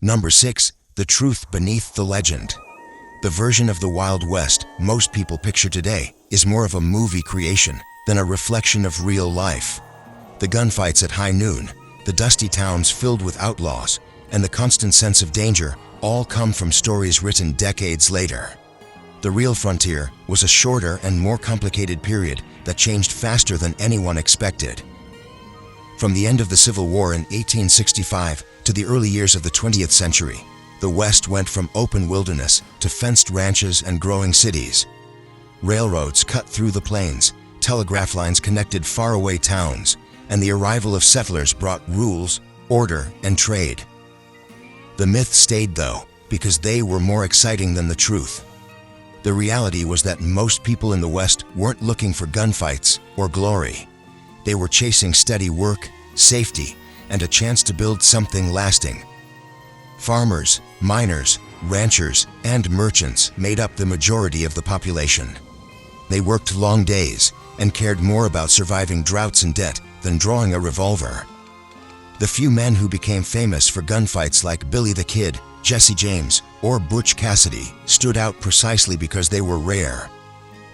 Number 6. The truth beneath the legend. The version of the Wild West most people picture today is more of a movie creation than a reflection of real life. The gunfights at high noon, the dusty towns filled with outlaws, and the constant sense of danger all come from stories written decades later. The real frontier was a shorter and more complicated period that changed faster than anyone expected. From the end of the Civil War in 1865 to the early years of the 20th century, the West went from open wilderness to fenced ranches and growing cities. Railroads cut through the plains, telegraph lines connected faraway towns, and the arrival of settlers brought rules, order, and trade. The myth stayed, though, because they were more exciting than the truth. The reality was that most people in the West weren't looking for gunfights or glory. They were chasing steady work, safety, and a chance to build something lasting. Farmers, miners, ranchers, and merchants made up the majority of the population. They worked long days and cared more about surviving droughts and debt than drawing a revolver. The few men who became famous for gunfights like Billy the Kid, Jesse James, or Butch Cassidy stood out precisely because they were rare.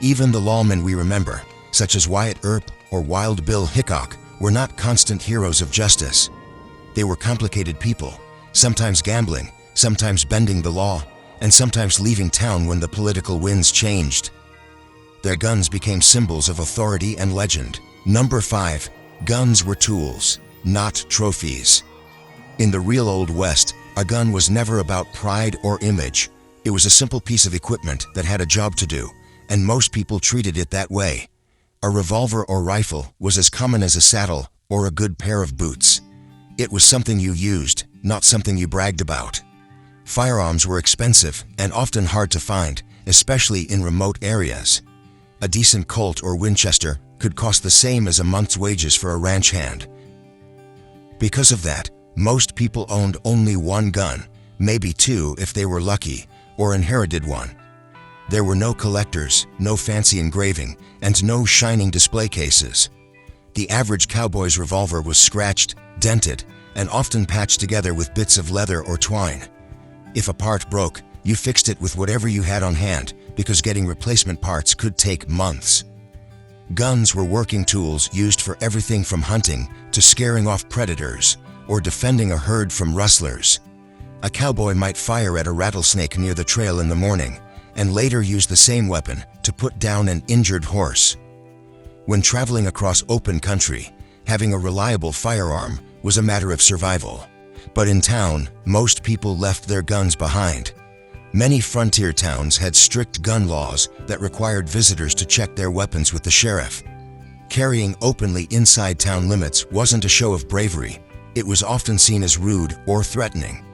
Even the lawmen we remember, such as Wyatt Earp or Wild Bill Hickok, were not constant heroes of justice. They were complicated people, sometimes gambling, sometimes bending the law, and sometimes leaving town when the political winds changed. Their guns became symbols of authority and legend. Number 5. Guns were tools, not trophies. In the real Old West, a gun was never about pride or image. It was a simple piece of equipment that had a job to do, and most people treated it that way. A revolver or rifle was as common as a saddle or a good pair of boots. It was something you used, not something you bragged about. Firearms were expensive and often hard to find, especially in remote areas. A decent Colt or Winchester could cost the same as a month's wages for a ranch hand. Because of that, most people owned only one gun, maybe two if they were lucky, or inherited one. There were no collectors, no fancy engraving, and no shining display cases. The average cowboy's revolver was scratched, dented, and often patched together with bits of leather or twine. If a part broke, you fixed it with whatever you had on hand, because getting replacement parts could take months. Guns were working tools used for everything from hunting to scaring off predators or defending a herd from rustlers. A cowboy might fire at a rattlesnake near the trail in the morning and later use the same weapon to put down an injured horse. When traveling across open country, having a reliable firearm was a matter of survival. But in town, most people left their guns behind. Many frontier towns had strict gun laws that required visitors to check their weapons with the sheriff. Carrying openly inside town limits wasn't a show of bravery. It was often seen as rude or threatening.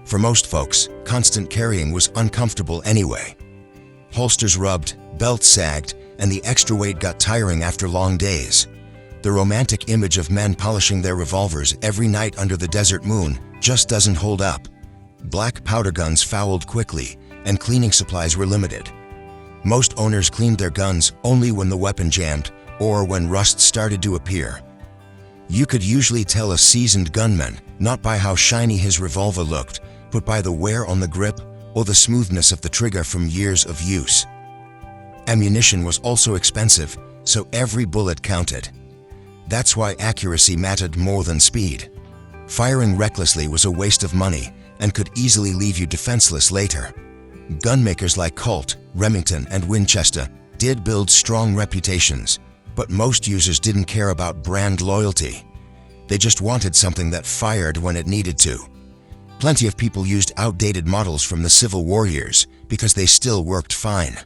For most folks, constant carrying was uncomfortable anyway. Holsters rubbed, belts sagged, and the extra weight got tiring after long days. The romantic image of men polishing their revolvers every night under the desert moon just doesn't hold up. Black powder guns fouled quickly, and cleaning supplies were limited. Most owners cleaned their guns only when the weapon jammed or when rust started to appear. You could usually tell a seasoned gunman not by how shiny his revolver looked, but by the wear on the grip or the smoothness of the trigger from years of use. Ammunition was also expensive, so every bullet counted. That's why accuracy mattered more than speed. Firing recklessly was a waste of money and could easily leave you defenseless later. Gunmakers like Colt, Remington, and Winchester did build strong reputations, but most users didn't care about brand loyalty. They just wanted something that fired when it needed to. Plenty of people used outdated models from the Civil War years because they still worked fine.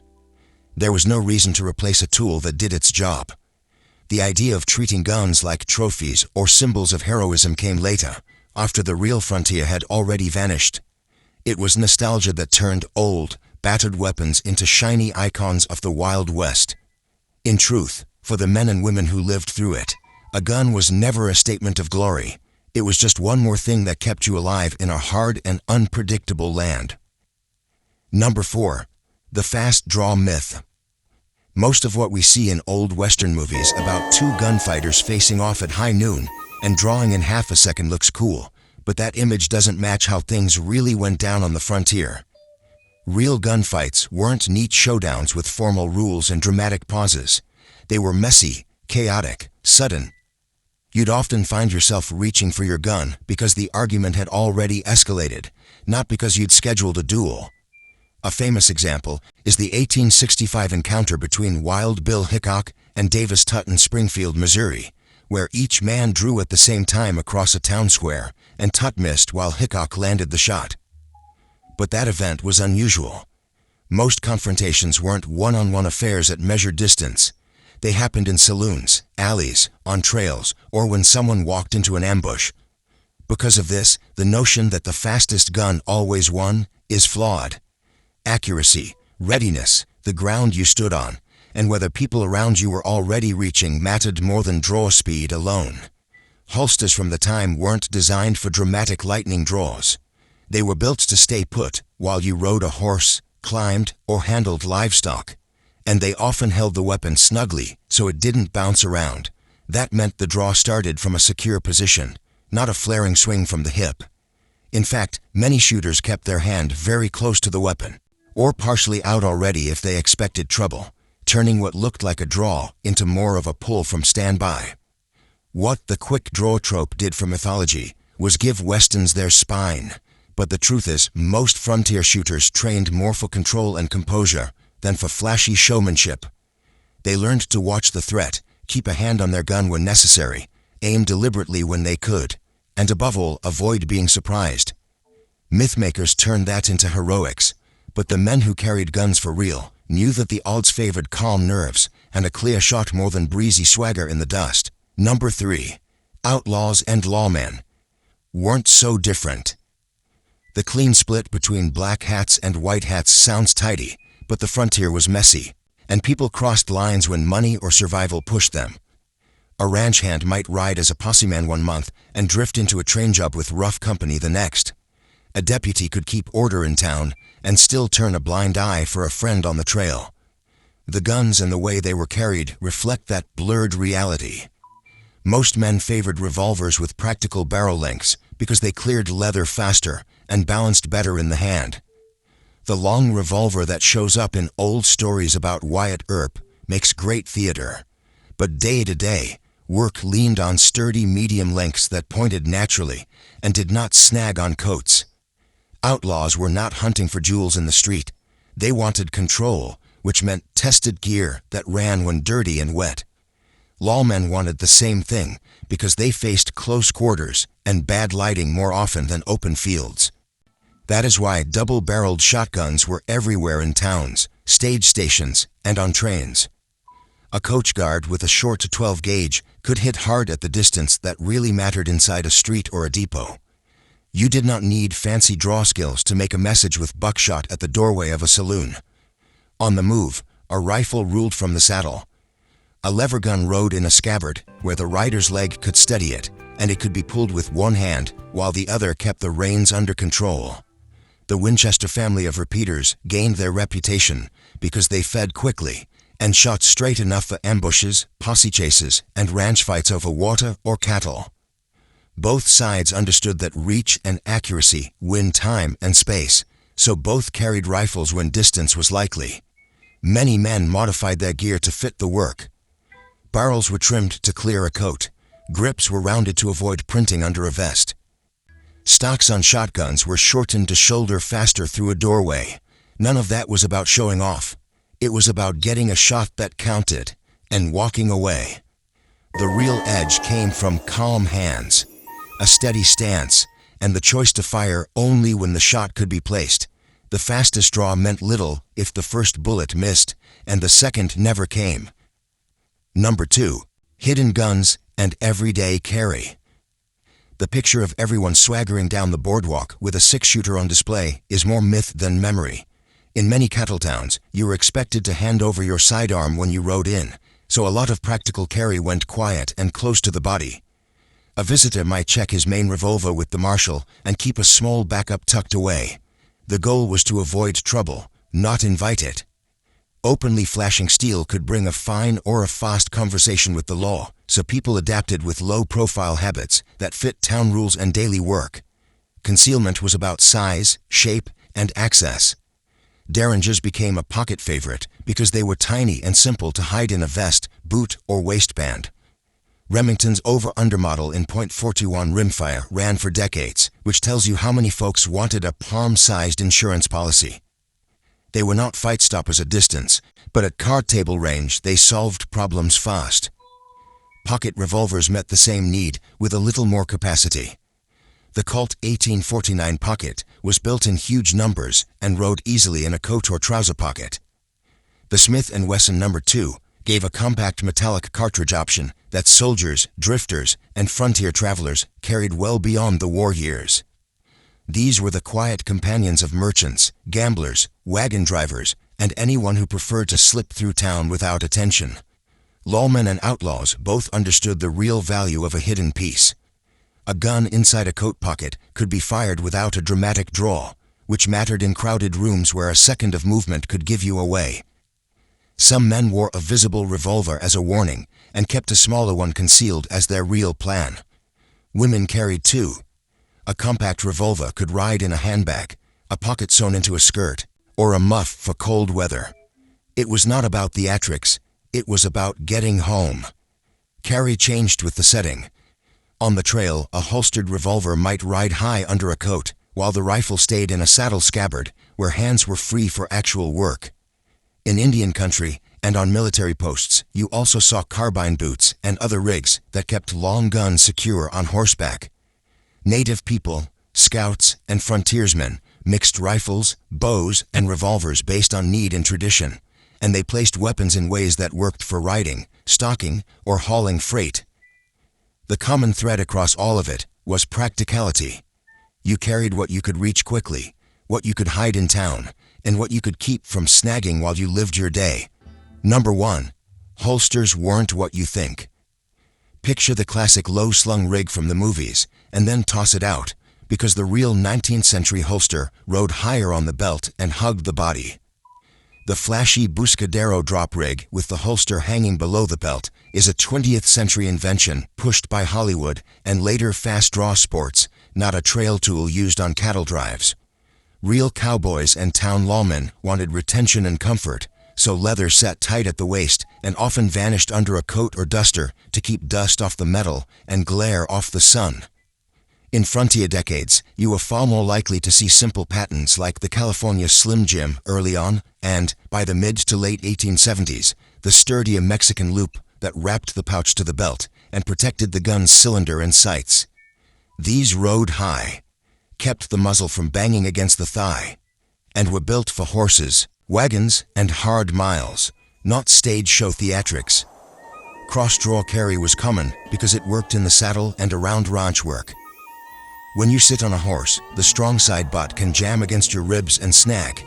There was no reason to replace a tool that did its job. The idea of treating guns like trophies or symbols of heroism came later, after the real frontier had already vanished. It was nostalgia that turned old, battered weapons into shiny icons of the Wild West. In truth, for the men and women who lived through it, a gun was never a statement of glory. It was just one more thing that kept you alive in a hard and unpredictable land. Number 4. The fast draw myth. Most of what we see in old Western movies about two gunfighters facing off at high noon and drawing in half a second looks cool, But that image doesn't match how things really went down on the frontier. Real gunfights weren't neat showdowns with formal rules and dramatic pauses. They were messy, chaotic, sudden. You'd often find yourself reaching for your gun because the argument had already escalated, not because you'd scheduled a duel. A famous example is the 1865 encounter between Wild Bill Hickok and Davis Tutt in Springfield, Missouri, where each man drew at the same time across a town square, and Tutt missed while Hickok landed the shot. But that event was unusual. Most confrontations weren't one-on-one affairs at measured distance. They happened in saloons, alleys, on trails, or when someone walked into an ambush. Because of this, the notion that the fastest gun always won is flawed. Accuracy, readiness, the ground you stood on, and whether people around you were already reaching mattered more than draw speed alone. Holsters from the time weren't designed for dramatic lightning draws. They were built to stay put while you rode a horse, climbed, or handled livestock. And they often held the weapon snugly so it didn't bounce around. That meant the draw started from a secure position, not a flaring swing from the hip. In fact, many shooters kept their hand very close to the weapon, or partially out already if they expected trouble, turning what looked like a draw into more of a pull from standby. What the quick draw trope did for mythology was give Westerns their spine, but the truth is most frontier shooters trained more for control and composure than for flashy showmanship. They learned to watch the threat, keep a hand on their gun when necessary, aim deliberately when they could, and above all, avoid being surprised. Mythmakers turned that into heroics, but the men who carried guns for real knew that the odds favored calm nerves and a clear shot more than breezy swagger in the dust. Number 3. Outlaws and lawmen weren't so different. The clean split between black hats and white hats sounds tidy, but the frontier was messy, and people crossed lines when money or survival pushed them. A ranch hand might ride as a posseman one month and drift into a train job with rough company the next. A deputy could keep order in town and still turn a blind eye for a friend on the trail. The guns and the way they were carried reflect that blurred reality. Most men favored revolvers with practical barrel lengths because they cleared leather faster and balanced better in the hand. The long revolver that shows up in old stories about Wyatt Earp makes great theater. But day to day, work leaned on sturdy medium lengths that pointed naturally and did not snag on coats. Outlaws were not hunting for jewels in the street. They wanted control, which meant tested gear that ran when dirty and wet. Lawmen wanted the same thing because they faced close quarters and bad lighting more often than open fields. That is why double-barreled shotguns were everywhere in towns, stage stations, and on trains. A coach guard with a short 12 gauge could hit hard at the distance that really mattered inside a street or a depot. You did not need fancy draw skills to make a message with buckshot at the doorway of a saloon. On the move, a rifle ruled from the saddle. A lever gun rode in a scabbard where the rider's leg could steady it, and it could be pulled with one hand while the other kept the reins under control. The Winchester family of repeaters gained their reputation because they fed quickly and shot straight enough for ambushes, posse chases, and ranch fights over water or cattle. Both sides understood that reach and accuracy win time and space, so both carried rifles when distance was likely. Many men modified their gear to fit the work. Barrels were trimmed to clear a coat. Grips were rounded to avoid printing under a vest. Stocks on shotguns were shortened to shoulder faster through a doorway. None of that was about showing off. It was about getting a shot that counted and walking away. The real edge came from calm hands, a steady stance, and the choice to fire only when the shot could be placed. The fastest draw meant little if the first bullet missed and the second never came. Number 2. Hidden guns and everyday carry. The picture of everyone swaggering down the boardwalk with a 6-shooter on display is more myth than memory. In many cattle towns, you were expected to hand over your sidearm when you rode in, so a lot of practical carry went quiet and close to the body. A visitor might check his main revolver with the marshal and keep a small backup tucked away. The goal was to avoid trouble, not invite it. Openly flashing steel could bring a fine or a fast conversation with the law, so people adapted with low-profile habits that fit town rules and daily work. concealment was about size, shape, and access. Derringers became a pocket favorite because they were tiny and simple to hide in a vest, boot, or waistband. Remington's over-under model in .41 rimfire ran for decades, which tells you how many folks wanted a palm-sized insurance policy. They were not fight stoppers at distance, but at card table range they solved problems fast. Pocket revolvers met the same need with a little more capacity. The Colt 1849 Pocket was built in huge numbers and rode easily in a coat or trouser pocket. The Smith & Wesson No. 2 gave a compact metallic cartridge option that soldiers, drifters, and frontier travelers carried well beyond the war years. These were the quiet companions of merchants, gamblers, wagon drivers, and anyone who preferred to slip through town without attention. Lawmen and outlaws both understood the real value of a hidden piece. A gun inside a coat pocket could be fired without a dramatic draw, which mattered in crowded rooms where a second of movement could give you away. Some men wore a visible revolver as a warning and kept a smaller one concealed as their real plan. Women carried two. A compact revolver could ride in a handbag, a pocket sewn into a skirt, or a muff for cold weather. It was not about theatrics, it was about getting home. Carry changed with the setting. On the trail, a holstered revolver might ride high under a coat, while the rifle stayed in a saddle scabbard, where hands were free for actual work. In Indian country and on military posts, you also saw carbine boots and other rigs that kept long guns secure on horseback. Native people, scouts, and frontiersmen mixed rifles, bows, and revolvers based on need and tradition, and they placed weapons in ways that worked for riding, stalking, or hauling freight. The common thread across all of it was practicality. You carried what you could reach quickly, what you could hide in town, and what you could keep from snagging while you lived your day. Number 1. Holsters weren't what you think. Picture the classic low-slung rig from the movies, and then toss it out, because the real 19th century holster rode higher on the belt and hugged the body. The flashy Buscadero drop rig with the holster hanging below the belt is a 20th century invention pushed by Hollywood and later fast-draw sports, not a trail tool used on cattle drives. Real cowboys and town lawmen wanted retention and comfort, so leather sat tight at the waist and often vanished under a coat or duster to keep dust off the metal and glare off the sun. In frontier decades, you were far more likely to see simple patterns like the California Slim Jim early on, and, by the mid to late 1870s, the sturdier Mexican loop that wrapped the pouch to the belt and protected the gun's cylinder and sights. These rode high, kept the muzzle from banging against the thigh, and were built for horses, wagons, and hard miles, not stage show theatrics. Cross-draw carry was common because it worked in the saddle and around ranch work. When you sit on a horse, the strong side butt can jam against your ribs and snag.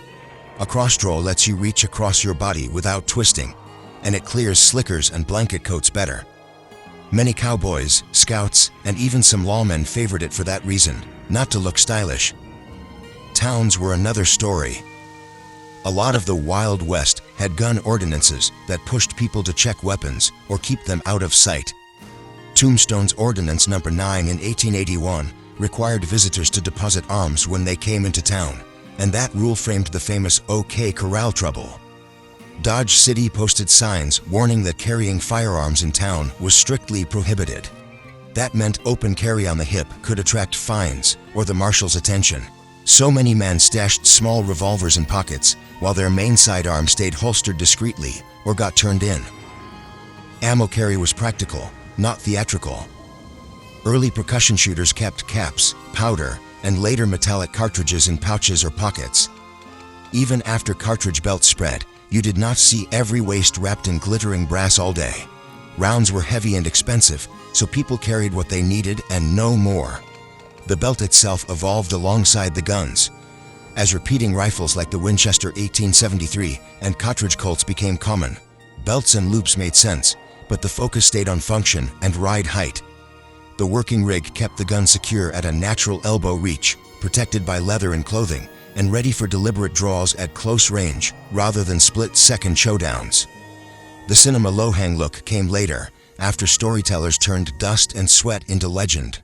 A cross-draw lets you reach across your body without twisting, and it clears slickers and blanket coats better. Many cowboys, scouts, and even some lawmen favored it for that reason, not to look stylish. Towns were another story. A lot of the Wild West had gun ordinances that pushed people to check weapons or keep them out of sight. Tombstone's Ordinance No. 9 in 1881 required visitors to deposit arms when they came into town, and that rule framed the famous OK Corral trouble. Dodge City posted signs warning that carrying firearms in town was strictly prohibited. That meant open carry on the hip could attract fines or the marshal's attention. So many men stashed small revolvers in pockets while their main sidearm stayed holstered discreetly or got turned in. Ammo carry was practical, not theatrical. Early percussion shooters kept caps, powder, and later metallic cartridges in pouches or pockets. Even after cartridge belts spread, you did not see every waist wrapped in glittering brass all day. Rounds were heavy and expensive, so people carried what they needed and no more. The belt itself evolved alongside the guns. As repeating rifles like the Winchester 1873 and cartridge Colts became common, belts and loops made sense, but the focus stayed on function and ride height. The working rig kept the gun secure at a natural elbow reach, protected by leather and clothing, and ready for deliberate draws at close range rather than split-second showdowns. The cinema low-hang look came later, after storytellers turned dust and sweat into legend.